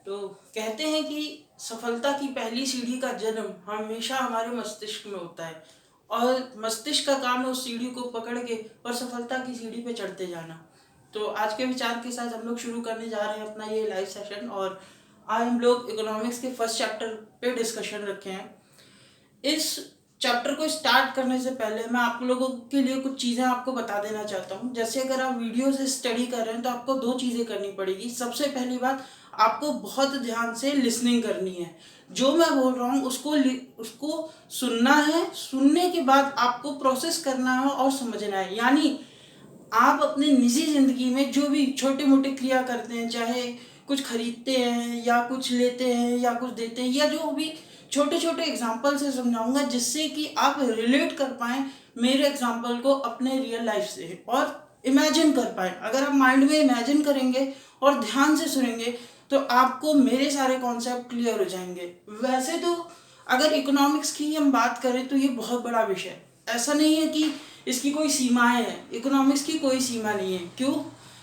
तो कहते हैं कि सफलता की पहली सीढ़ी का जन्म हमेशा हमारे मस्तिष्क में होता है और मस्तिष्क का काम है उस सीढ़ी को पकड़ के और सफलता की सीढ़ी पे चढ़ते जाना। तो आज के विचार के साथ हम लोग शुरू करने जा रहे हैं अपना ये लाइव सेशन। और आज हम लोग इकोनॉमिक्स के फर्स्ट चैप्टर पे डिस्कशन रखे हैं। इस चैप्टर को स्टार्ट करने से पहले मैं आप लोगों के लिए कुछ चीज़ें आपको बता देना चाहता हूँ। जैसे अगर आप वीडियो से स्टडी कर रहे हैं तो आपको दो चीज़ें करनी पड़ेगी। सबसे पहली बात, आपको बहुत ध्यान से लिसनिंग करनी है। जो मैं बोल रहा हूँ उसको सुनना है। सुनने के बाद आपको प्रोसेस करना है और समझना है। यानी आप अपने निजी जिंदगी में जो भी छोटे मोटे क्रिया करते हैं, चाहे कुछ खरीदते हैं या कुछ लेते हैं या कुछ देते हैं, या जो भी छोटे छोटे एग्जाम्पल से समझाऊंगा जिससे कि आप रिलेट कर पाएँ मेरे एग्जाम्पल को अपने रियल लाइफ से और इमेजिन कर पाएँ। अगर आप माइंड में इमेजिन करेंगे और ध्यान से सुनेंगे तो आपको मेरे सारे कॉन्सेप्ट क्लियर हो जाएंगे। वैसे तो अगर इकोनॉमिक्स की हम बात करें तो ये बहुत बड़ा विषय है। ऐसा नहीं है कि इसकी कोई सीमाएं हैं। इकोनॉमिक्स की कोई सीमा नहीं है। क्यों?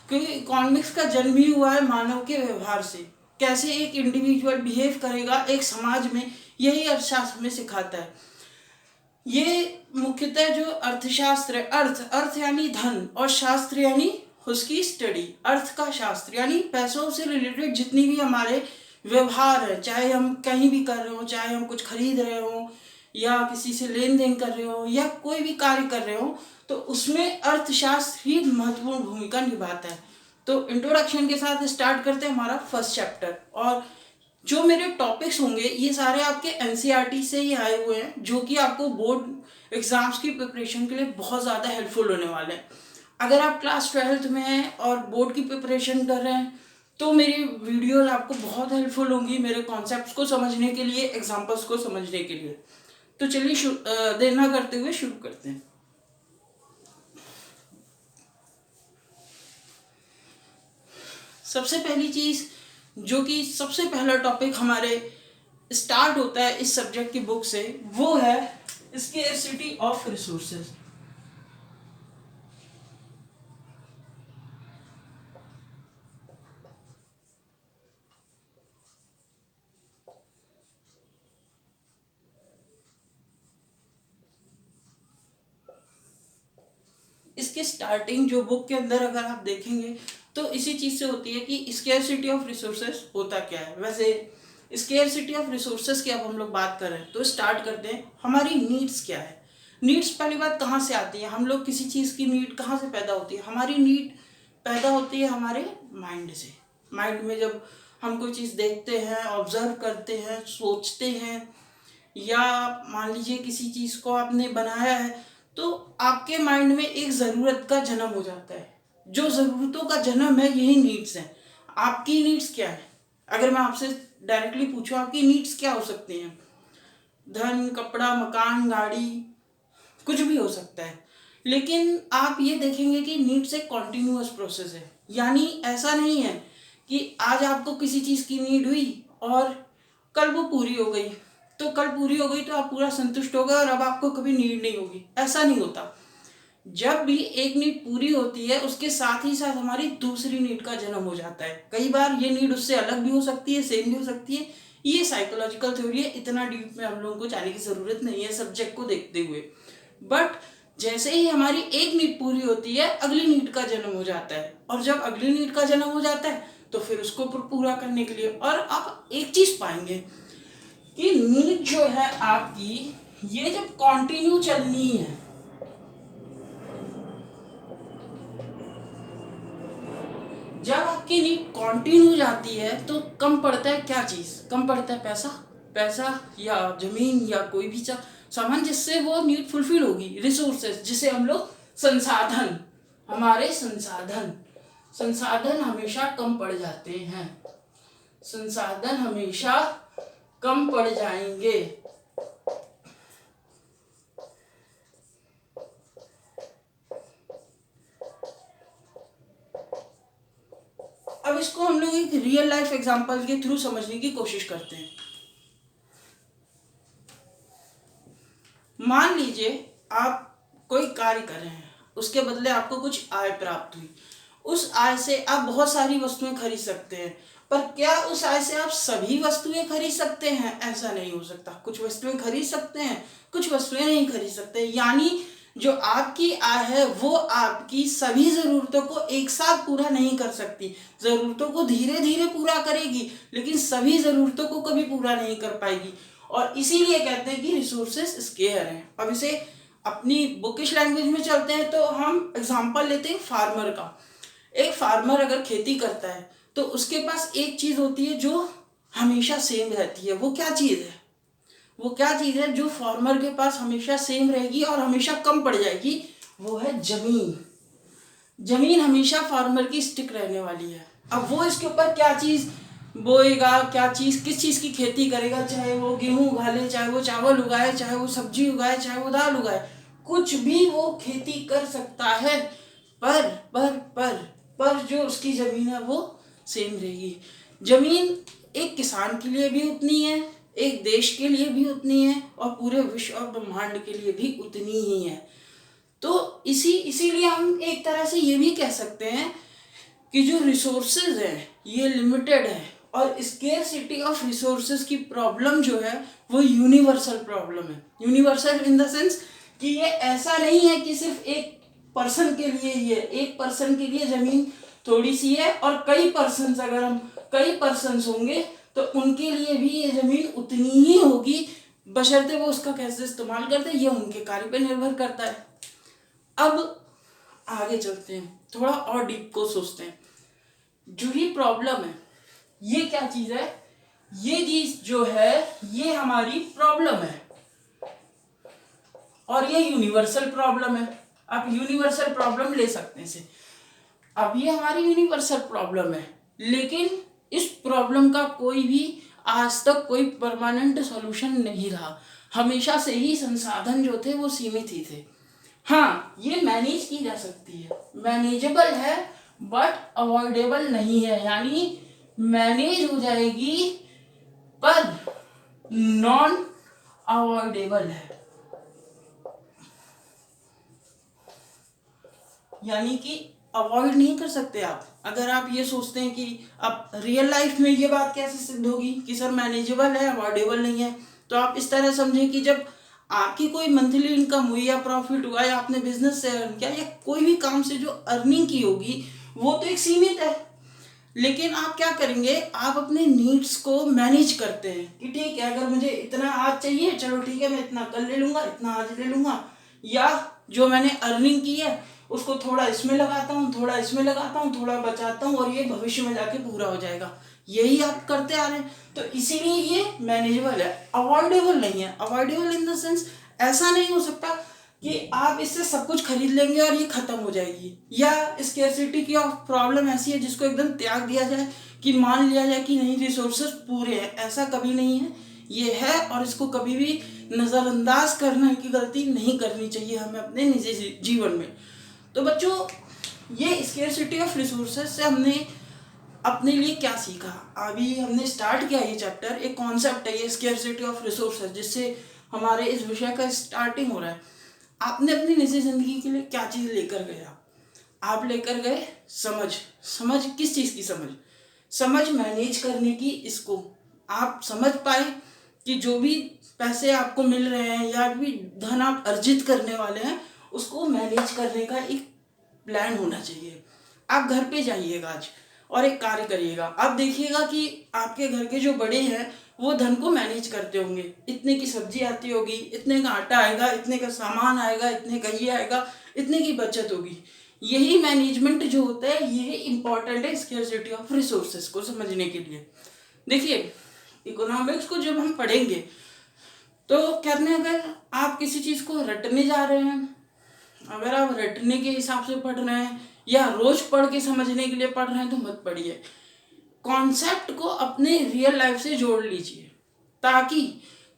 क्योंकि इकोनॉमिक्स का जन्म ही हुआ है मानव के व्यवहार से। कैसे एक इंडिविजुअल बिहेव करेगा एक समाज में, यही अर्थशास्त्र में सिखाता है। ये मुख्यतः जो अर्थशास्त्र है, अर्थ यानी धन और शास्त्र यानी उसकी स्टडी। अर्थ का शास्त्र यानी पैसों से रिलेटेड जितनी भी हमारे व्यवहार है, चाहे हम कहीं भी कर रहे हो, चाहे हम कुछ खरीद रहे हो या किसी से लेन देन कर रहे हो या कोई भी कार्य कर रहे हो, तो उसमें अर्थशास्त्र ही महत्वपूर्ण भूमिका निभाता है। तो इंट्रोडक्शन के साथ स्टार्ट करते हैं हमारा फर्स्ट चैप्टर। और जो मेरे टॉपिक्स होंगे ये सारे आपके एनसीईआरटी से ही आए हुए हैं, जो कि आपको बोर्ड एग्जाम्स की प्रिपरेशन के लिए बहुत ज़्यादा हेल्पफुल होने वाले हैं। अगर आप क्लास 12th में हैं और बोर्ड की प्रिपरेशन कर रहे हैं तो मेरी वीडियोस आपको बहुत हेल्पफुल होंगी मेरे कॉन्सेप्ट्स को समझने के लिए, एग्जाम्पल्स को समझने के लिए। तो चलिए देर ना करते हुए शुरू करते हैं। सबसे पहली चीज़ जो कि सबसे पहला टॉपिक हमारे स्टार्ट होता है इस सब्जेक्ट की बुक से, वो है स्केर्सिटी ऑफ रिसोर्सेज। इसके स्टार्टिंग जो बुक के अंदर अगर आप देखेंगे तो इसी चीज़ से होती है कि स्केर्सिटी ऑफ रिसोर्सेज होता क्या है। वैसे स्केर्सिटी ऑफ रिसोर्सेज की अब हम लोग बात कर रहे हैं तो स्टार्ट करते हैं। हमारी नीड्स क्या है? नीड्स पहली बात कहाँ से आती है? हम लोग किसी चीज़ की नीड कहाँ से पैदा होती है? हमारी नीड पैदा होती है हमारे माइंड से। माइंड में जब हम कोई चीज़ देखते हैं, ऑब्जर्व करते हैं, सोचते हैं, या मान लीजिए किसी चीज़ को आपने बनाया है तो आपके माइंड में एक ज़रूरत का जन्म हो जाता है। जो ज़रूरतों का जन्म है यही नीड्स हैं। आपकी नीड्स क्या है? अगर मैं आपसे डायरेक्टली पूछूं आपकी नीड्स क्या हो सकती हैं? धन, कपड़ा, मकान, गाड़ी, कुछ भी हो सकता है। लेकिन आप ये देखेंगे कि नीड्स एक कॉन्टिन्यूअस प्रोसेस है। यानी ऐसा नहीं है कि आज आपको किसी चीज़ की नीड हुई और कल वो पूरी हो गई, तो कल पूरी हो गई तो आप पूरा संतुष्ट हो गए और अब आपको कभी नीड नहीं होगी। ऐसा नहीं होता। जब भी एक नीड पूरी होती है उसके साथ ही साथ हमारी दूसरी नीड का जन्म हो जाता है। कई बार ये नीड उससे अलग भी हो सकती है, सेम भी हो सकती है। ये साइकोलॉजिकल थ्योरी है, इतना डीप में हम लोगों को जाने की ज़रूरत नहीं है सब्जेक्ट को देखते हुए। बट जैसे ही हमारी एक नीड पूरी होती है अगली नीड का जन्म हो जाता है, और जब अगली नीड का जन्म हो जाता है तो फिर उसको पूरा करने के लिए, और आप एक चीज़ पाएंगे कि नीड जो है आपकी ये जब कंटिन्यू चलनी है, जब आपकी नीड कंटिन्यू जाती है तो कम पड़ता है क्या चीज़? कम पड़ता है पैसा। पैसा या जमीन या कोई भी सामान जिससे वो नीड फुलफिल होगी। रिसोर्सेज जिसे हम लोग संसाधन, हमारे संसाधन संसाधन हमेशा कम पड़ जाते हैं। संसाधन हमेशा कम पड़ जाएंगे। अब इसको हम लोग एक रियल लाइफ एग्जांपल के थ्रू समझने की कोशिश करते हैं। मान लीजिए आप कोई कार्य कर रहे हैं, उसके बदले आपको कुछ आय प्राप्त हुई। उस आय से आप बहुत सारी वस्तुएं खरीद सकते हैं। पर क्या उस आय से आप सभी वस्तुएं खरीद सकते हैं? ऐसा नहीं हो सकता। कुछ वस्तुएं खरीद सकते हैं, कुछ वस्तुएं नहीं खरीद सकते। यानी जो आपकी आय है वो आपकी सभी ज़रूरतों को एक साथ पूरा नहीं कर सकती। ज़रूरतों को धीरे धीरे पूरा करेगी, लेकिन सभी ज़रूरतों को कभी पूरा नहीं कर पाएगी। और इसीलिए कहते हैं कि रिसोर्सेस स्केयर हैं। अब इसे अपनी बुकिश लैंग्वेज में चलते हैं तो हम एग्जाम्पल लेते हैं फार्मर का। एक फार्मर अगर खेती करता है तो उसके पास एक चीज़ होती है जो हमेशा सेम रहती है। वो क्या चीज़ है? वो क्या चीज़ है जो फार्मर के पास हमेशा सेम रहेगी और हमेशा कम पड़ जाएगी? वो है जमीन। जमीन हमेशा फार्मर की स्टिक रहने वाली है। अब वो इसके ऊपर क्या चीज़ बोएगा, क्या चीज़, किस चीज़ की खेती करेगा, चाहे वो गेहूं उगा ले, चाहे वो चावल उगाए, चाहे वो सब्जी उगाए, चाहे वो दाल उगाए, कुछ भी वो खेती कर सकता है। पर पर जो उसकी ज़मीन है वो सेम रहेगी। ज़मीन एक किसान के लिए भी उतनी है, एक देश के लिए भी उतनी है, और पूरे विश्व और ब्रह्मांड के लिए भी उतनी ही है। तो इसीलिए हम एक तरह से ये भी कह सकते हैं कि जो रिसोर्सेज हैं ये लिमिटेड है, और स्केर्सिटी ऑफ रिसोर्सेज की प्रॉब्लम जो है वो यूनिवर्सल प्रॉब्लम है। यूनिवर्सल इन द सेंस कि ये ऐसा नहीं है कि सिर्फ एक पर्सन के लिए, ये एक पर्सन के लिए ज़मीन थोड़ी सी है और कई पर्सन्स, अगर हम कई पर्सन्स होंगे तो उनके लिए भी ये ज़मीन उतनी ही होगी, बशर्ते वो उसका कैसे इस्तेमाल करते हैं ये उनके कार्य पे निर्भर करता है। अब आगे चलते हैं, थोड़ा और डीप को सोचते हैं। जो ये प्रॉब्लम है ये क्या चीज़ है? ये चीज़ जो है ये हमारी प्रॉब्लम है, और ये यूनिवर्सल प्रॉब्लम है। आप यूनिवर्सल प्रॉब्लम ले सकते हैं इसे। अब ये हमारी यूनिवर्सल प्रॉब्लम है, लेकिन इस प्रॉब्लम का कोई भी आज तक कोई परमानेंट सॉल्यूशन नहीं रहा। हमेशा से ही संसाधन जो थे वो सीमित ही थे। हाँ, ये मैनेज की जा सकती है, मैनेजेबल है, बट अवॉइडेबल नहीं है। यानी मैनेज हो जाएगी पर नॉन अवॉइडेबल है। यानी कि अवॉइड नहीं कर सकते आप। अगर आप ये सोचते हैं कि अब रियल लाइफ में ये बात कैसे सिद्ध होगी कि सर मैनेजेबल है, अवॉइडेबल नहीं है, तो आप इस तरह समझें कि जब आपकी कोई मंथली इनकम हुई या प्रॉफिट हुआ या आपने बिजनेस से अर्न किया या कोई भी काम से जो अर्निंग की होगी वो तो एक सीमित है, लेकिन आप क्या करेंगे, आप अपने नीड्स को मैनेज करते हैं कि ठीक है अगर मुझे इतना आज चाहिए, चलो ठीक है मैं इतना कल ले लूँगा, इतना आज ले लूँगा, या जो मैंने अर्निंग की है उसको थोड़ा इसमें लगाता हूँ, थोड़ा इसमें लगाता हूँ, थोड़ा बचाता हूँ, और ये भविष्य में जाके पूरा हो जाएगा। यही आप करते आ रहे हैं, तो इसीलिए ये मैनेजेबल है, अवॉइडेबल नहीं है। अवॉइडेबल इन द सेंस ऐसा नहीं हो सकता कि आप इससे सब कुछ खरीद लेंगे और ये खत्म हो जाएगी, या स्केर्सिटी की प्रॉब्लम ऐसी है जिसको एकदम त्याग दिया जाए कि मान लिया जाए कि नहीं रिसोर्सेज पूरे हैं, ऐसा कभी नहीं है। ये है और इसको कभी भी नज़रअंदाज करने की गलती नहीं करनी चाहिए हमें अपने निजी जीवन में। तो बच्चों, ये स्केर्सिटी ऑफ रिसोर्सेज से हमने अपने लिए क्या सीखा? अभी हमने स्टार्ट किया ये चैप्टर, एक कॉन्सेप्ट है ये स्केर्सिटी ऑफ रिसोर्सेज, जिससे हमारे इस विषय का स्टार्टिंग हो रहा है। आपने अपनी निजी जिंदगी के लिए क्या चीज़ लेकर गए? आप लेकर गए समझ किस चीज़ की समझ मैनेज करने की। इसको आप समझ पाए कि जो भी पैसे आपको मिल रहे हैं या भी धन आप अर्जित करने वाले हैं उसको मैनेज करने का एक प्लान होना चाहिए। आप घर पे जाइएगा आज और एक कार्य करिएगा, आप देखिएगा कि आपके घर के जो बड़े हैं वो धन को मैनेज करते होंगे। इतने की सब्जी आती होगी, इतने का आटा आएगा, इतने का सामान आएगा, इतने का ये आएगा, इतने की बचत होगी। यही मैनेजमेंट जो होता है ये इम्पॉर्टेंट है स्केर्सिटी ऑफ रिसोर्सेज को समझने के लिए। देखिए, इकोनॉमिक्स को जब हम पढ़ेंगे तो कहते हैं अगर आप किसी चीज़ को रटने जा रहे हैं, अगर आप रटने के हिसाब से पढ़ रहे हैं या रोज पढ़ के समझने के लिए पढ़ रहे हैं तो मत पढ़िए। कॉन्सेप्ट को अपने रियल लाइफ से जोड़ लीजिए, ताकि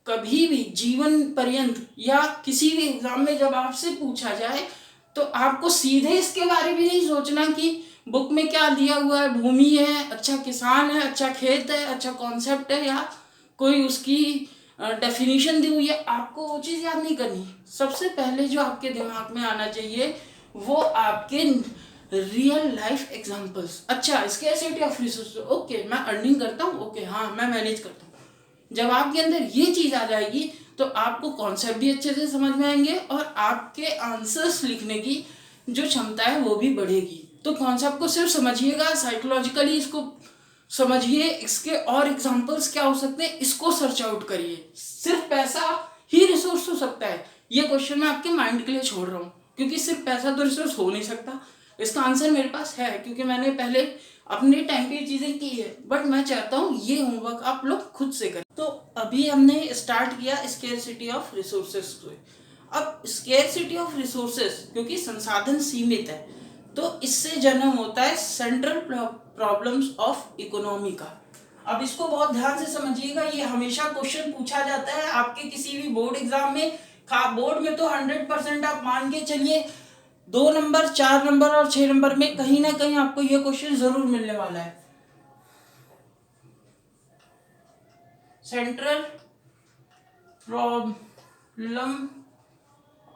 कभी भी जीवन पर्यंत या किसी भी एग्जाम में जब आपसे पूछा जाए तो आपको सीधे इसके बारे में नहीं सोचना कि बुक में क्या दिया हुआ है, भूमि है, अच्छा किसान है, अच्छा खेत है, अच्छा कॉन्सेप्ट है, या कोई उसकी डेफिनेशन दी हुई है। आपको वो चीज़ याद नहीं करनी। सबसे पहले जो आपके दिमाग में आना चाहिए वो आपके रियल लाइफ एग्जांपल्स। अच्छा, स्केर्सिटी ऑफ रिसोर्स, ओके मैं अर्निंग करता हूँ, ओके हाँ मैं मैनेज करता हूँ। जब आपके अंदर ये चीज़ आ जाएगी तो आपको कॉन्सेप्ट भी अच्छे से समझ में आएंगे और आपके आंसर्स लिखने की जो क्षमता है वो भी बढ़ेगी। तो कॉन्सेप्ट को सिर्फ समझिएगा, साइकोलॉजिकली इसको समझिए, इसके और एग्जांपल्स क्या हो सकते हैं इसको सर्च आउट करिए। सिर्फ पैसा ही रिसोर्स हो सकता है, ये क्वेश्चन मैं आपके माइंड के लिए छोड़ रहा हूँ, क्योंकि सिर्फ पैसा तो रिसोर्स हो नहीं सकता। इसका आंसर मेरे पास है, क्योंकि मैंने पहले अपने टाइम पे ये चीज़ें की है, बट मैं चाहता हूँ ये होमवर्क आप लोग खुद से करें। तो अभी हमने स्टार्ट किया स्केर्सिटी ऑफ रिसोर्सेज से। अब स्केर्सिटी ऑफ रिसोर्सेज क्योंकि संसाधन सीमित है, तो इससे जन्म होता है सेंट्रल प्रॉब्लम्स ऑफ इकोनॉमी का। अब इसको बहुत ध्यान से समझिएगा, ये हमेशा क्वेश्चन पूछा जाता है आपके किसी भी बोर्ड एग्जाम में। बोर्ड में तो 100% आप मान के चलिए 2 नंबर, 4 नंबर और 6 नंबर में कहीं ना कहीं आपको ये क्वेश्चन जरूर मिलने वाला है। Central problem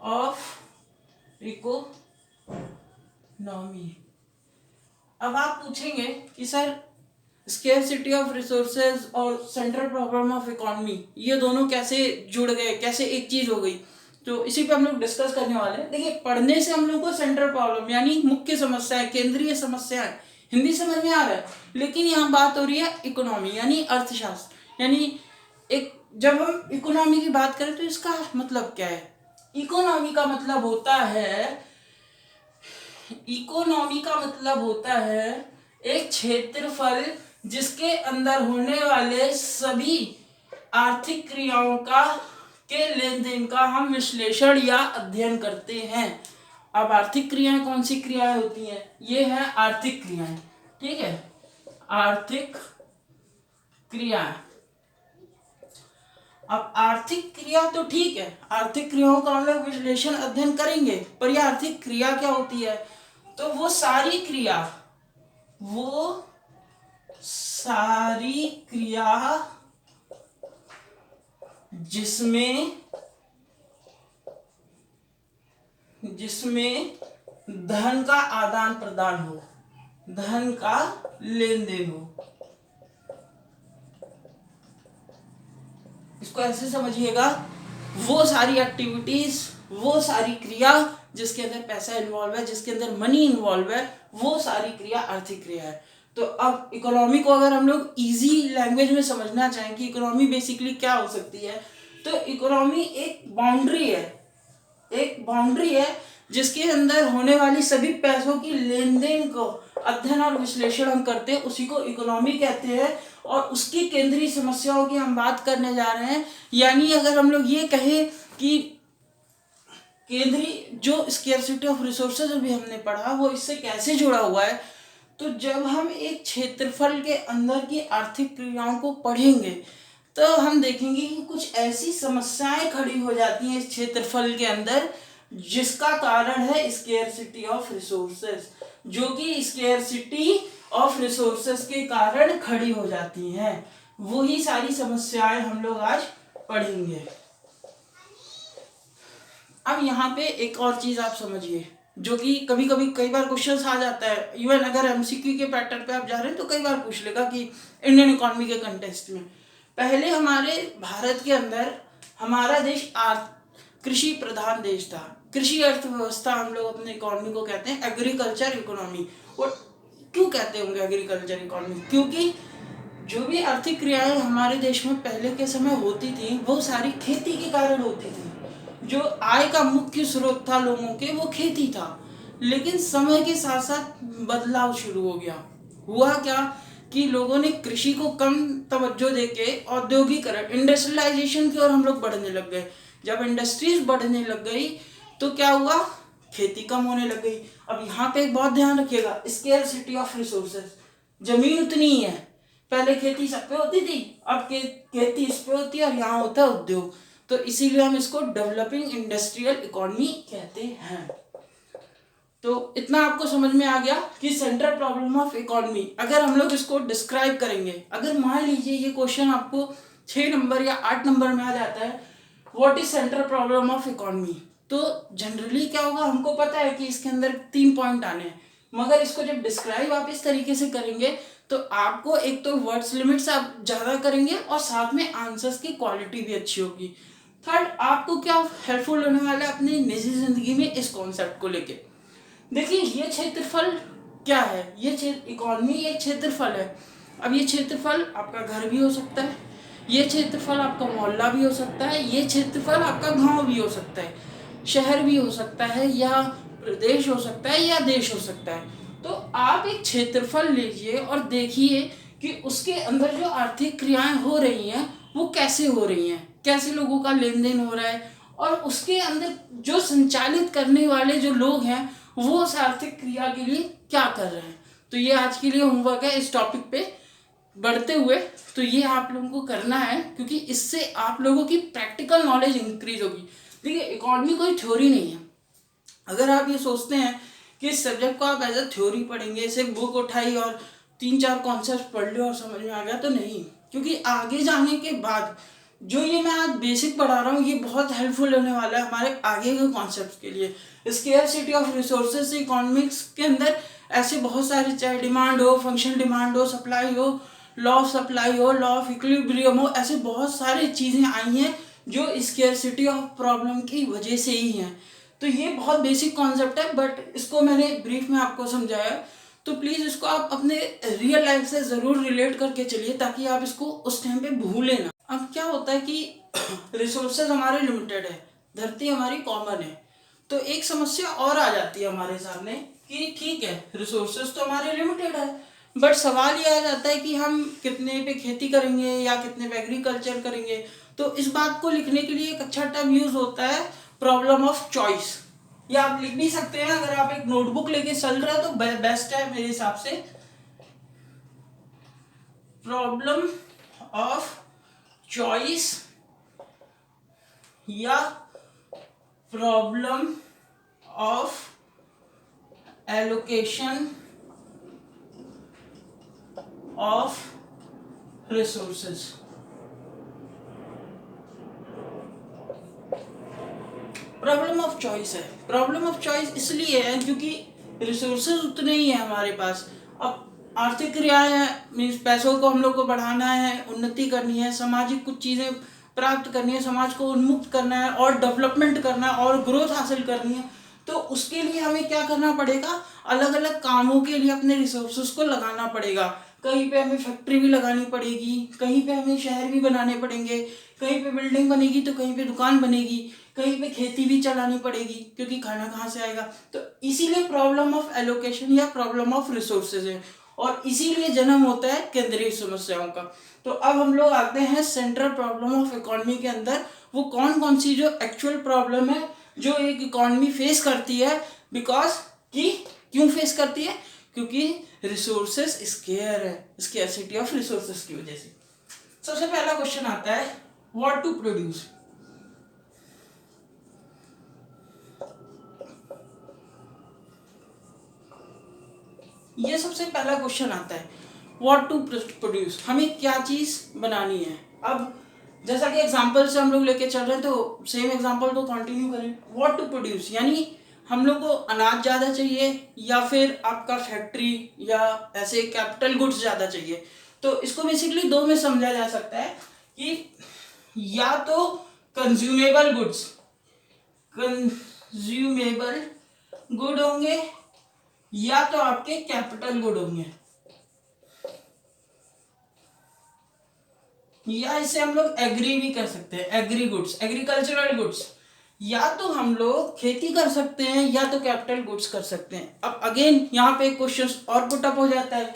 of economy. अब आप पूछेंगे कि सर स्केर्सिटी ऑफ रिसोर्सेज और सेंट्रल प्रॉब्लम ऑफ इकोनॉमी ये दोनों कैसे जुड़ गए, कैसे एक चीज हो गई। तो इसी पे हम लोग डिस्कस करने वाले हैं। देखिए, पढ़ने से हम लोग को सेंट्रल प्रॉब्लम यानी मुख्य समस्या, केंद्रीय समस्या है, हिंदी समझ में आ रहा है। लेकिन यहाँ बात हो रही है इकोनॉमी यानी अर्थशास्त्र। यानी एक जब हम इकोनॉमी की बात करें तो इसका मतलब क्या है। इकोनॉमी का मतलब होता है, इकोनॉमी का मतलब होता है एक क्षेत्रफल जिसके अंदर होने वाले सभी आर्थिक क्रियाओं का के लेन देन का हम विश्लेषण या अध्ययन करते हैं। अब आर्थिक क्रियाएं कौन सी क्रियाएं होती हैं, ये है आर्थिक क्रियाएं, ठीक है, आर्थिक क्रियाएं। अब आर्थिक क्रिया तो ठीक है, आर्थिक क्रियाओं का हम लोग विश्लेषण अध्ययन करेंगे, पर यह आर्थिक क्रिया क्या होती है, तो वो सारी क्रिया जिसमें धन का आदान प्रदान हो, धन का लेन देन हो। इसको ऐसे समझिएगा, वो सारी एक्टिविटीज, वो सारी क्रिया जिसके अंदर पैसा इन्वॉल्व है, जिसके अंदर मनी इन्वॉल्व है, वो सारी क्रिया आर्थिक क्रिया है। तो अब इकोनॉमी को अगर हम लोग इजी लैंग्वेज में समझना चाहें कि इकोनॉमी बेसिकली क्या हो सकती है, तो इकोनॉमी एक बाउंड्री है जिसके अंदर होने वाली सभी पैसों की लेन देन को अध्ययन और विश्लेषण हम करते हैं, उसी को इकोनॉमी कहते हैं। और उसकी केंद्रीय समस्याओं की हम बात करने जा रहे हैं। यानी अगर हम लोग ये कहें कि केंद्रीय जो स्केर्सिटी ऑफ रिसोर्सेज अभी हमने पढ़ा वो इससे कैसे जुड़ा हुआ है, तो जब हम एक क्षेत्रफल के अंदर की आर्थिक क्रियाओं को पढ़ेंगे तो हम देखेंगे कि कुछ ऐसी समस्याएं खड़ी हो जाती हैं इस क्षेत्रफल के अंदर जिसका कारण है स्केर्सिटी ऑफ रिसोर्सेज, जो कि स्केर्सिटी ऑफ रिसोर्सेज के कारण खड़ी हो जाती हैं। वही सारी समस्याएं हम लोग आज पढ़ेंगे। अब यहाँ पे एक और चीज आप समझिए, जो कि कभी बार क्वेश्चन आ जाता है, इवन अगर एमसीक्यू के पैटर्न पे आप जा रहे हैं तो कई बार पूछ लेगा कि इंडियन इकोनॉमी के कंटेक्स्ट में। पहले हमारे भारत के अंदर हमारा देश कृषि प्रधान देश था। कृषि अर्थव्यवस्था हम लोग अपने इकोनॉमी को कहते हैं एग्रीकल्चर इकोनॉमी। और क्यों कहते होंगे एग्रीकल्चर इकोनॉमी, क्योंकि जो भी आर्थिक क्रियाएं हमारे देश में पहले के समय होती थी वो सारी खेती के कारण होती थी। जो आय का मुख्य स्रोत था लोगों के वो खेती था। लेकिन समय के साथ साथ बदलाव शुरू हो गया। हुआ क्या कि लोगों ने कृषि को कम तवज्जो देके औद्योगिकरण, इंडस्ट्रियलाइजेशन की ओर हम लोग बढ़ने लग गए। जब इंडस्ट्रीज बढ़ने लग गई तो क्या हुआ, खेती कम होने लग गई। अब यहाँ पे एक बहुत ध्यान रखिएगा, स्केर्सिटी ऑफ रिसोर्सेज, जमीन उतनी ही है, पहले खेती सब पे होती थी, अब खेती इस पे होती है और यहाँ होता है उद्योग। तो इसीलिए हम इसको डेवलपिंग इंडस्ट्रियल इकोनॉमी कहते हैं। तो इतना आपको समझ में आ गया कि सेंट्रल प्रॉब्लम ऑफ इकोनॉमी। अगर हम लोग इसको डिस्क्राइब करेंगे, अगर मान लीजिए ये क्वेश्चन आपको 6 नंबर या 8 नंबर में आ जाता है, what is central problem of economy, तो जनरली क्या होगा, हमको पता है कि इसके अंदर 3 पॉइंट आने हैं। मगर इसको जब डिस्क्राइब आप इस तरीके से करेंगे तो आपको एक तो वर्ड्स लिमिट्स आप ज़्यादा करेंगे और साथ में आंसर्स की क्वालिटी भी अच्छी होगी। थर्ड, आपको क्या हेल्पफुल होने वाला है अपनी निजी ज़िंदगी में इस कॉन्सेप्ट को लेके। देखिए ये क्षेत्रफल क्या है, ये इकॉनमी एक क्षेत्रफल है। अब ये क्षेत्रफल आपका घर भी हो सकता है, ये क्षेत्रफल आपका मोहल्ला भी हो सकता है, ये क्षेत्रफल आपका गांव भी हो सकता है, शहर भी हो सकता है, या प्रदेश हो सकता है, या देश हो सकता है। तो आप एक क्षेत्रफल लीजिए और देखिए कि उसके अंदर जो आर्थिक क्रियाएं हो रही हैं वो कैसे हो रही हैं, कैसे लोगों का लेन देन हो रहा है, और उसके अंदर जो संचालित करने वाले जो लोग हैं वो उस आर्थिक क्रिया के लिए क्या कर रहे हैं। तो ये आज के लिए होमवर्क है इस टॉपिक पे बढ़ते हुए। तो ये आप लोगों को करना है क्योंकि इससे आप लोगों की प्रैक्टिकल नॉलेज इंक्रीज होगी। देखिए इकोनॉमी कोई थ्योरी नहीं है। अगर आप ये सोचते हैं कि इस सब्जेक्ट को आप एज अ थ्योरी पढ़ेंगे, सिर्फ बुक उठाई और 3-4 कॉन्सेप्ट पढ़ लिया और समझ में आ गया, तो नहीं। क्योंकि आगे जाने के बाद जो ये मैं आज बेसिक पढ़ा रहा हूँ ये बहुत हेल्पफुल होने वाला है हमारे आगे के कॉन्सेप्ट के लिए। स्केयरसिटी ऑफ रिसोर्सेज इकोनॉमिक्स के अंदर ऐसे बहुत सारे, चाहे डिमांड हो, फंक्शन डिमांड हो, सप्लाई हो, लॉ ऑफ सप्लाई हो, लॉ ऑफ इक्विलिब्रियम हो, ऐसे बहुत सारी चीज़ें आई हैं जो स्केयरसिटी ऑफ प्रॉब्लम की वजह से ही हैं। तो ये बहुत बेसिक कॉन्सेप्ट है बट इसको मैंने ब्रीफ में आपको समझाया। तो प्लीज़ इसको आप अपने रियल लाइफ से ज़रूर रिलेट करके चलिए ताकि आप इसको उस टाइम पे भूलें ना। अब क्या होता है कि रिसोर्सेज हमारे लिमिटेड है, धरती हमारी कॉमन है। तो एक समस्या और आ जाती है हमारे सामने कि ठीक है रिसोर्सेज तो हमारे लिमिटेड है, बट सवाल ये आ जाता है कि हम कितने पे खेती करेंगे या कितने पे एग्रीकल्चर करेंगे। तो इस बात को लिखने के लिए एक अच्छा टर्म यूज होता है, प्रॉब्लम ऑफ चॉइस। या आप लिख भी सकते हैं, अगर आप एक नोटबुक लेके चल रहे हो तो बेस्ट है मेरे हिसाब से, प्रॉब्लम ऑफ चॉइस या problem of allocation of resources. Problem of choice है। प्रॉब्लम ऑफ चॉइस इसलिए है क्योंकि रिसोर्सेज उतने ही है हमारे पास। अब आर्थिक क्रियाएं मीन्स पैसों को हम लोग को बढ़ाना है, उन्नति करनी है, सामाजिक कुछ चीज़ें प्राप्त करनी है, समाज को उन्मुक्त करना है और डेवलपमेंट करना है और ग्रोथ हासिल करनी है। तो उसके लिए हमें क्या करना पड़ेगा, अलग अलग कामों के लिए अपने रिसोर्सेज को लगाना पड़ेगा। कहीं पे हमें फैक्ट्री भी लगानी पड़ेगी, कहीं पे हमें शहर भी बनाने पड़ेंगे, कहीं पे बिल्डिंग बनेगी तो कहीं पे दुकान बनेगी, कहीं पे खेती भी चलानी पड़ेगी क्योंकि खाना कहाँ से आएगा। तो इसीलिए प्रॉब्लम ऑफ एलोकेशन या प्रॉब्लम ऑफ रिसोर्सेज है और इसीलिए जन्म होता है केंद्रीय समस्याओं का। तो अब हम लोग आते हैं सेंट्रल प्रॉब्लम ऑफ इकोनॉमी के अंदर। वो कौन कौन सी जो एक्चुअल प्रॉब्लम है जो एक इकोनॉमी फेस करती है, बिकॉज कि क्यों फेस करती है, क्योंकि रिसोर्सेज स्केयर है, स्केयरसिटी ऑफ रिसोर्सेज की वजह से। सबसे पहला क्वेश्चन आता है व्हाट टू प्रोड्यूस। ये सबसे पहला क्वेश्चन आता है व्हाट टू प्रोड्यूस, हमें क्या चीज बनानी है। अब जैसा कि एग्जांपल से हम लोग लेके चल रहे हैं तो सेम एग्जांपल को कंटिन्यू करें। व्हाट टू प्रोड्यूस यानी हम लोग को अनाज ज़्यादा चाहिए या फिर आपका फैक्ट्री या ऐसे कैपिटल गुड्स ज़्यादा चाहिए। तो इसको बेसिकली दो में समझा जा सकता है कि या तो कंज्यूमेबल गुड्स, कंज्यूमेबल गुड होंगे या तो आपके कैपिटल गुड होंगे, या इसे हम लोग एग्री भी कर सकते हैं, एग्री गुड्स, एग्रीकल्चरल गुड्स। या तो हम लोग खेती कर सकते हैं या तो कैपिटल गुड्स कर सकते हैं। अब अगेन यहाँ पे क्वेश्चन और पुट अप हो जाता है,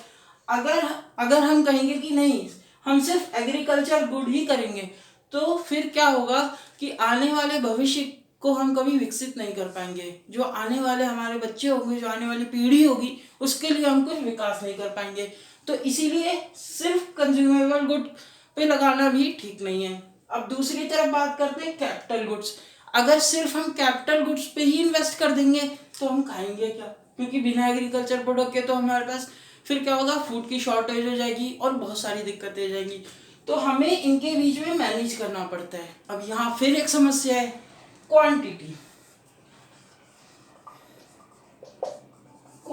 अगर अगर हम कहेंगे कि नहीं हम सिर्फ एग्रीकल्चर गुड ही करेंगे तो फिर क्या होगा कि आने वाले भविष्य को हम कभी विकसित नहीं कर पाएंगे। जो आने वाले हमारे बच्चे होंगे, जो आने वाली पीढ़ी होगी, उसके लिए हम कुछ विकास नहीं कर पाएंगे। तो इसीलिए सिर्फ कंज्यूमेबल गुड पे लगाना भी ठीक नहीं है। अब दूसरी तरफ बात करते हैं कैपिटल गुड्स। अगर सिर्फ हम कैपिटल गुड्स पे ही इन्वेस्ट कर देंगे तो हम खाएंगे क्या, क्योंकि बिना एग्रीकल्चर प्रोडक्ट के तो हमारे पास फिर क्या होगा, फूड की शॉर्टेज हो जाएगी और बहुत सारी दिक्कतें हो जाएंगी। तो हमें इनके बीच में मैनेज करना पड़ता है। अब यहाँ फिर एक समस्या है क्वांटिटी।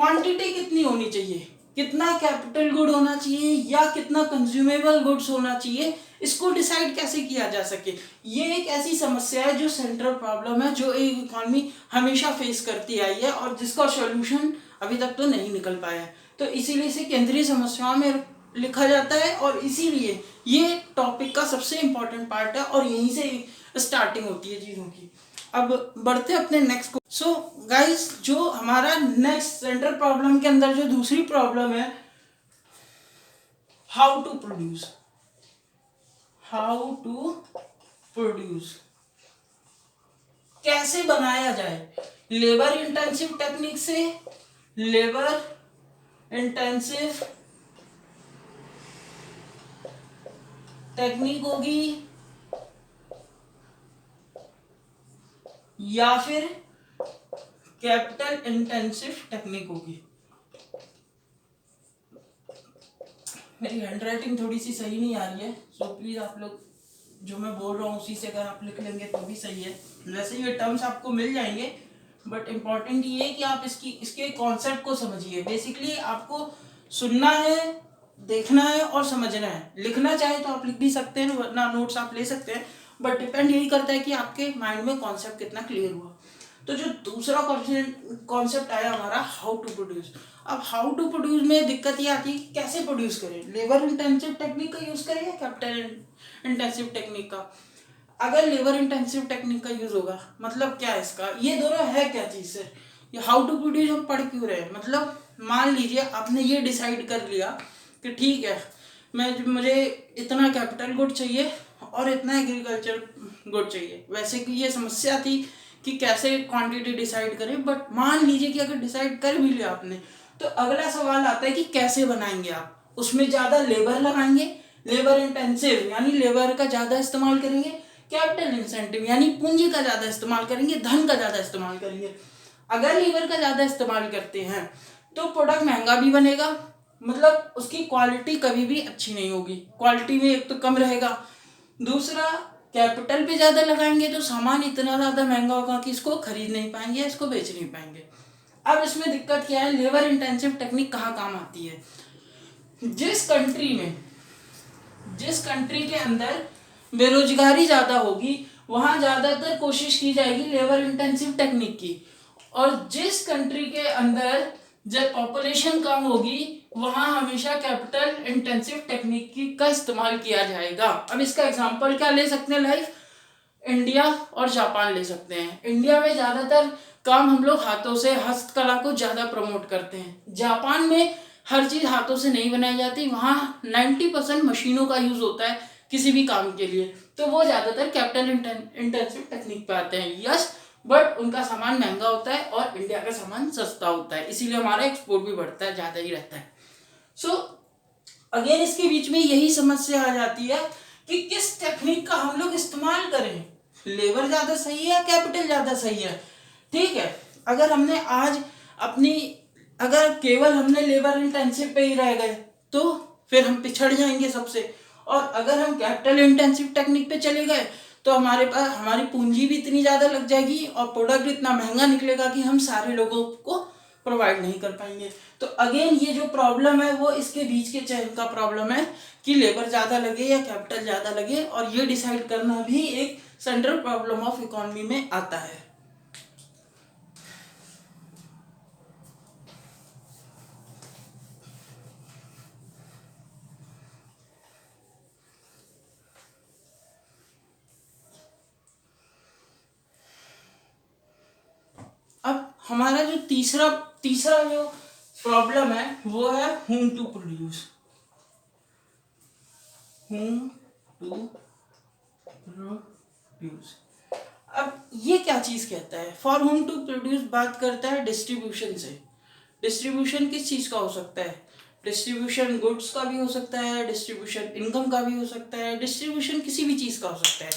क्वांटिटी कितनी होनी चाहिए, कितना कैपिटल गुड होना चाहिए या कितना कंज्यूमेबल गुड्स होना चाहिए, इसको डिसाइड कैसे किया जा सके। ये एक ऐसी समस्या है जो सेंट्रल प्रॉब्लम है, जो एक इकॉनमी हमेशा फेस करती आई है और जिसका सॉल्यूशन अभी तक तो नहीं निकल पाया है। तो इसीलिए इसे केंद्रीय समस्याओं में लिखा जाता है और इसीलिए ये टॉपिक का सबसे इम्पोर्टेंट पार्ट है और यहीं से स्टार्टिंग होती है चीज़ों की। अब बढ़ते अपने नेक्स्ट को। सो गाइस, जो हमारा नेक्स्ट सेंट्रल प्रॉब्लम के अंदर जो दूसरी प्रॉब्लम है, how to produce. How to produce, कैसे बनाया जाए। लेबर इंटेंसिव टेक्निक से, लेबर इंटेंसिव टेक्निक होगी या फिर कैपिटल इंटेंसिव टेक्निक होगी। मेरी हैंडराइटिंग थोड़ी सी सही नहीं आ रही है, सो प्लीज आप लोग जो मैं बोल रहा हूँ उसी से अगर आप लिख लेंगे तो भी सही है। वैसे ये टर्म्स आपको मिल जाएंगे, बट इम्पॉर्टेंट ये है कि आप इसके कॉन्सेप्ट को समझिए। बेसिकली आपको सुनना है, देखना है और समझना है। लिखना चाहे तो आप लिख भी सकते हैं, वरना नोट्स आप ले सकते हैं, बट डिपेंड यही करता है कि आपके माइंड में कॉन्सेप्ट कितना क्लियर हुआ। तो जो दूसरा कॉन्सेप्ट आया हमारा, हाउ टू प्रोड्यूस। अब हाउ टू प्रोड्यूस में दिक्कत ये आती है कि कैसे प्रोड्यूस करें, लेबर इंटेंसिव टेक्निक का यूज करें या कैपिटल इंटेंसिव टेक्निक का। अगर लेबर इंटेंसिव टेक्निक का यूज होगा, मतलब क्या है इसका, ये दोनों है क्या चीज सर, ये हाउ टू प्रोड्यूस हम पढ़ क्यों रहे हैं। मतलब मान लीजिए आपने ये डिसाइड कर लिया कि ठीक है, मुझे इतना कैपिटल गुड चाहिए और इतना एग्रीकल्चर गुड चाहिए। वैसे कि ये समस्या थी कि कैसे क्वांटिटी डिसाइड करें, बट मान लीजिए कि अगर डिसाइड कर भी लिया आपने, तो अगला सवाल आता है कि कैसे बनाएंगे आप। उसमें ज़्यादा लेबर लगाएंगे, लेबर इंटेंसिव यानी लेबर का ज़्यादा इस्तेमाल करेंगे, कैपिटल इंसेंटिव यानी पूंजी का ज़्यादा इस्तेमाल करेंगे, धन का ज़्यादा इस्तेमाल करेंगे। अगर लेबर का ज़्यादा इस्तेमाल करते हैं तो प्रोडक्ट महंगा भी बनेगा, मतलब उसकी क्वालिटी कभी भी अच्छी नहीं होगी। क्वालिटी में एक तो कम रहेगा, दूसरा कैपिटल पे ज़्यादा लगाएंगे तो सामान इतना ज़्यादा महंगा होगा कि इसको खरीद नहीं पाएंगे, इसको बेच नहीं पाएंगे। अब इसमें दिक्कत क्या है, लेबर इंटेंसिव टेक्निक कहाँ काम आती है। जिस कंट्री के अंदर बेरोजगारी ज़्यादा होगी वहाँ ज़्यादातर कोशिश की जाएगी लेबर इंटेंसिव टेक्निक की, और जिस कंट्री के अंदर जब पॉपुलेशन कम होगी वहाँ हमेशा कैपिटल इंटेंसिव टेक्निक का इस्तेमाल किया जाएगा। अब इसका एग्जांपल क्या ले सकते हैं, लाइफ इंडिया और जापान ले सकते हैं। इंडिया में ज़्यादातर काम हम लोग हाथों से, हस्तकला को ज़्यादा प्रमोट करते हैं। जापान में हर चीज़ हाथों से नहीं बनाई जाती, वहाँ 90% मशीनों का यूज़ होता है किसी भी काम के लिए, तो वो ज़्यादातर कैपिटल इंटेंसिव टेक्निक पे आते हैं। यस, बट उनका सामान महंगा होता है और इंडिया का सामान सस्ता होता है, इसीलिए हमारा एक्सपोर्ट भी बढ़ता है, ज़्यादा ही रहता है। सो अगेन इसके बीच में यही समस्या आ जाती है कि किस टेक्निक का हम लोग इस्तेमाल करें, लेबर ज़्यादा सही है या कैपिटल ज़्यादा सही है। ठीक है, अगर हमने आज अगर केवल हमने लेबर इंटेंसिव पे ही रह गए तो फिर हम पिछड़ जाएंगे सबसे, और अगर हम कैपिटल इंटेंसिव टेक्निक पे चले गए तो हमारे पास हमारी पूंजी भी इतनी ज़्यादा लग जाएगी और प्रोडक्ट इतना महंगा निकलेगा कि हम सारे लोगों को प्रोवाइड नहीं कर पाएंगे। तो अगेन ये जो प्रॉब्लम है वो इसके बीच के चयन का प्रॉब्लम है कि लेबर ज़्यादा लगे या कैपिटल ज़्यादा लगे, और ये डिसाइड करना भी एक सेंट्रल प्रॉब्लम ऑफ इकोनॉमी में आता है। अब हमारा जो तीसरा जो प्रॉब्लम है वो है whom to produce। अब ये क्या चीज कहता है, फॉर whom to produce बात करता है डिस्ट्रीब्यूशन से। डिस्ट्रीब्यूशन किस चीज का हो सकता है, डिस्ट्रीब्यूशन गुड्स का भी हो सकता है, डिस्ट्रीब्यूशन इनकम का भी हो सकता है, डिस्ट्रीब्यूशन किसी भी चीज का हो सकता है।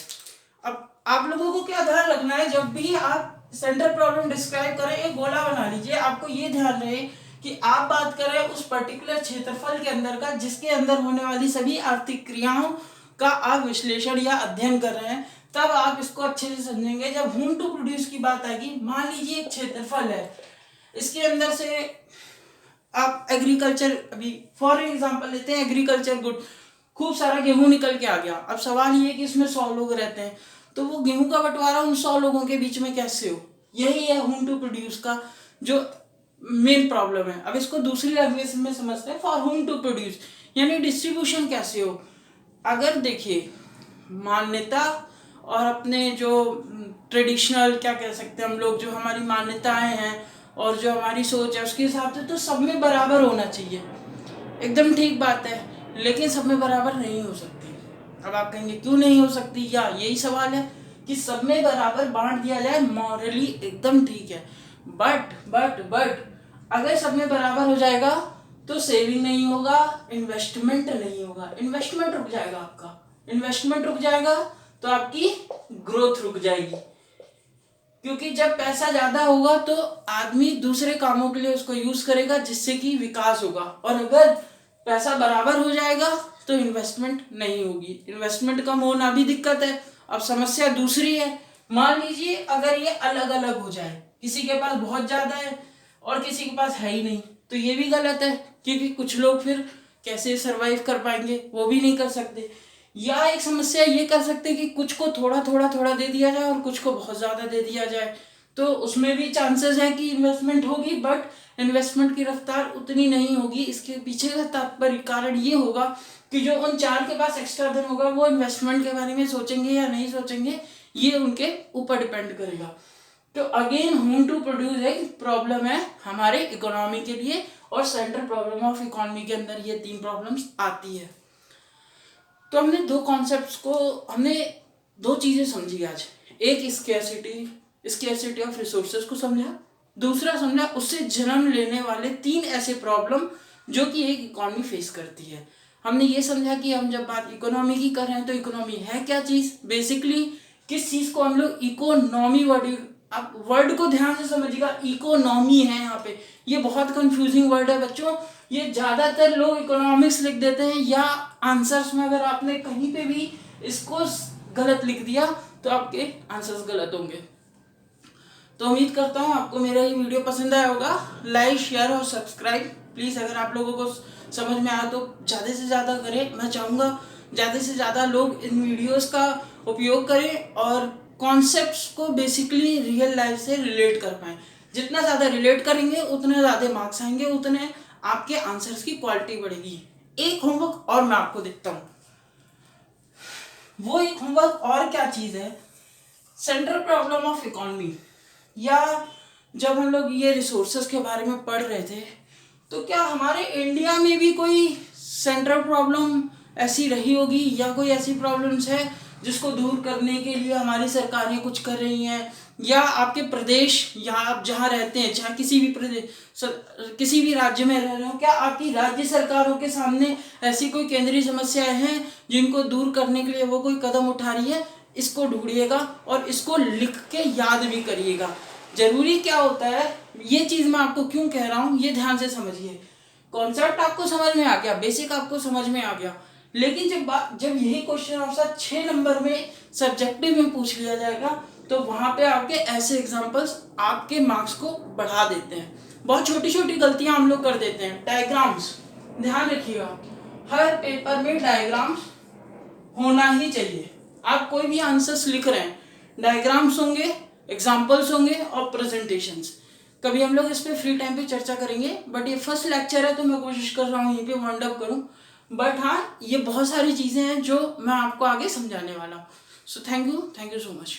अब आप लोगों को क्या ध्यान रखना है, जब भी आप सेंट्रल प्रॉब्लम डिस्क्राइब करें एक गोला बना लीजिए। आपको ये ध्यान रहे कि आप बात करें उस पर्टिकुलर क्षेत्रफल के अंदर का जिसके अंदर होने वाली सभी आर्थिक क्रियाओं का आप विश्लेषण या अध्ययन कर रहे हैं, तब आप इसको अच्छे से समझेंगे। जब whom to produce की बात आएगी, मान लीजिए एक क्षेत्रफल है, इसके अंदर से आप एग्रीकल्चर, अभी फॉर एग्जांपल लेते हैं एग्रीकल्चर गुड, खूब सारा गेहूं निकल के आ गया। अब सवाल ये है कि इसमें 100 लोग रहते हैं, तो वो गेहूं का बंटवारा उन 100 लोगों के बीच में कैसे हो? यही है होम टू प्रोड्यूस का जो मेन प्रॉब्लम है। अब इसको दूसरी लैंग्वेज में समझते हैं, फॉर होम टू प्रोड्यूस यानी डिस्ट्रीब्यूशन कैसे हो। अगर देखिए मान्यता और अपने जो ट्रेडिशनल क्या कह सकते हैं हम लोग, जो हमारी मान्यताएं हैं और जो हमारी सोच है उसके हिसाब से तो सब में बराबर होना चाहिए, एकदम ठीक बात है। लेकिन सब में बराबर नहीं हो सकती। अब आप कहेंगे क्यों नहीं हो सकती, या यही सवाल है कि सब में बराबर बांट दिया जाए मॉरली एकदम ठीक है, बट अगर सब में बराबर हो जाएगा तो सेविंग नहीं होगा, इन्वेस्टमेंट नहीं होगा, इन्वेस्टमेंट रुक जाएगा आपका, इन्वेस्टमेंट रुक जाएगा तो आपकी ग्रोथ रुक जाएगी। क्योंकि जब पैसा ज्यादा होगा तो आदमी दूसरे कामों के लिए उसको यूज करेगा जिससे कि विकास होगा, और अगर पैसा बराबर हो जाएगा तो इन्वेस्टमेंट नहीं होगी, इन्वेस्टमेंट कम होना भी दिक्कत है। अब समस्या दूसरी है, मान लीजिए अगर ये अलग अलग हो जाए, किसी के पास बहुत ज्यादा है और किसी के पास है ही नहीं, तो ये भी गलत है, क्योंकि कुछ लोग फिर कैसे सरवाइव कर पाएंगे, वो भी नहीं कर सकते। या एक समस्या ये कर सकते हैं कि कुछ को थोड़ा थोड़ा थोड़ा दे दिया जाए और कुछ को बहुत ज्यादा दे दिया जाए, तो उसमें भी चांसेस है कि इन्वेस्टमेंट होगी, बट इन्वेस्टमेंट की रफ्तार उतनी नहीं होगी। इसके पीछे का तात्पर्य कारण ये होगा कि जो उन 4 के पास एक्स्ट्रा धन होगा वो इन्वेस्टमेंट के बारे में सोचेंगे या नहीं सोचेंगे, ये उनके ऊपर डिपेंड करेगा। तो अगेन होम टू प्रोड्यूस एक प्रॉब्लम है हमारे इकोनॉमी के लिए, और सेंट्रल प्रॉब्लम ऑफ इकोनॉमी के अंदर ये 3 प्रॉब्लम्स आती है। तो हमने 2 कॉन्सेप्ट्स को, हमने 2 चीजें समझी आज, एक स्केर्सिटी ऑफ रिसोर्सेज को समझा, दूसरा समझा उससे जन्म लेने वाले 3 ऐसे प्रॉब्लम जो कि एक इकोनॉमी फेस करती है। हमने ये समझा कि हम जब बात इकोनॉमी की कर रहे हैं तो इकोनॉमी है क्या चीज, बेसिकली किस चीज को हम लोग इकोनॉमी वर्ड, आप वर्ड को ध्यान से समझिएगा, इकोनॉमी है यहाँ पे, ये बहुत कंफ्यूजिंग वर्ड है बच्चों, ये ज्यादातर लोग इकोनॉमिक्स लिख देते हैं, या आंसर्स में अगर आपने कहीं पे भी इसको गलत लिख दिया तो आपके आंसर्स गलत होंगे। तो उम्मीद करता हूँ आपको मेरा ये वीडियो पसंद आया होगा। लाइक, शेयर और सब्सक्राइब प्लीज, अगर आप लोगों को समझ में आया तो ज़्यादा से ज़्यादा करें। मैं चाहूँगा ज़्यादा से ज़्यादा लोग इन वीडियोस का उपयोग करें और कॉन्सेप्ट्स को बेसिकली रियल लाइफ से रिलेट कर पाएँ। जितना ज़्यादा रिलेट करेंगे उतने ज़्यादा मार्क्स आएंगे, उतने आपके आंसर्स की क्वालिटी बढ़ेगी। एक होमवर्क और मैं आपको देता हूँ, वो एक होमवर्क और क्या चीज़ है, सेंट्रल प्रॉब्लम ऑफ इकोनॉमी, या जब हम लोग ये रिसोर्सेज के बारे में पढ़ रहे थे तो क्या हमारे इंडिया में भी कोई सेंट्रल प्रॉब्लम ऐसी रही होगी, या कोई ऐसी प्रॉब्लम्स है जिसको दूर करने के लिए हमारी सरकारें कुछ कर रही हैं, या आपके प्रदेश या आप जहाँ रहते हैं, चाहे किसी भी प्रदेश किसी भी राज्य में रह रहे हो, क्या आपकी राज्य सरकारों के सामने ऐसी कोई केंद्रीय समस्याएं हैं जिनको दूर करने के लिए वो कोई कदम उठा रही है? इसको ढूंढिएगा और इसको लिख के याद भी करिएगा। जरूरी क्या होता है, ये चीज मैं आपको क्यों कह रहा हूँ, ये ध्यान से समझिए। कॉन्सेप्ट आपको समझ में आ गया, बेसिक आपको समझ में आ गया, लेकिन जब यही क्वेश्चन आपसे 6 नंबर में सब्जेक्टिव में पूछ लिया जाएगा तो वहां पे आपके ऐसे एग्जांपल्स आपके मार्क्स को बढ़ा देते हैं। बहुत छोटी छोटी गलतियां हम लोग कर देते हैं। डायग्राम्स ध्यान रखिएगा, हर पेपर में डायग्राम्स होना ही चाहिए। आप कोई भी आंसर्स लिख रहे हैं, डायग्राम्स होंगे, एग्जाम्पल्स होंगे और प्रेजेंटेशंस। कभी हम लोग इस पे फ्री टाइम पे चर्चा करेंगे, बट ये फर्स्ट लेक्चर है तो मैं कोशिश कर रहा हूँ यहीं पे वाइंड अप करूँ। बट हाँ, ये बहुत सारी चीज़ें हैं जो मैं आपको आगे समझाने वाला हूँ। So thank you so much.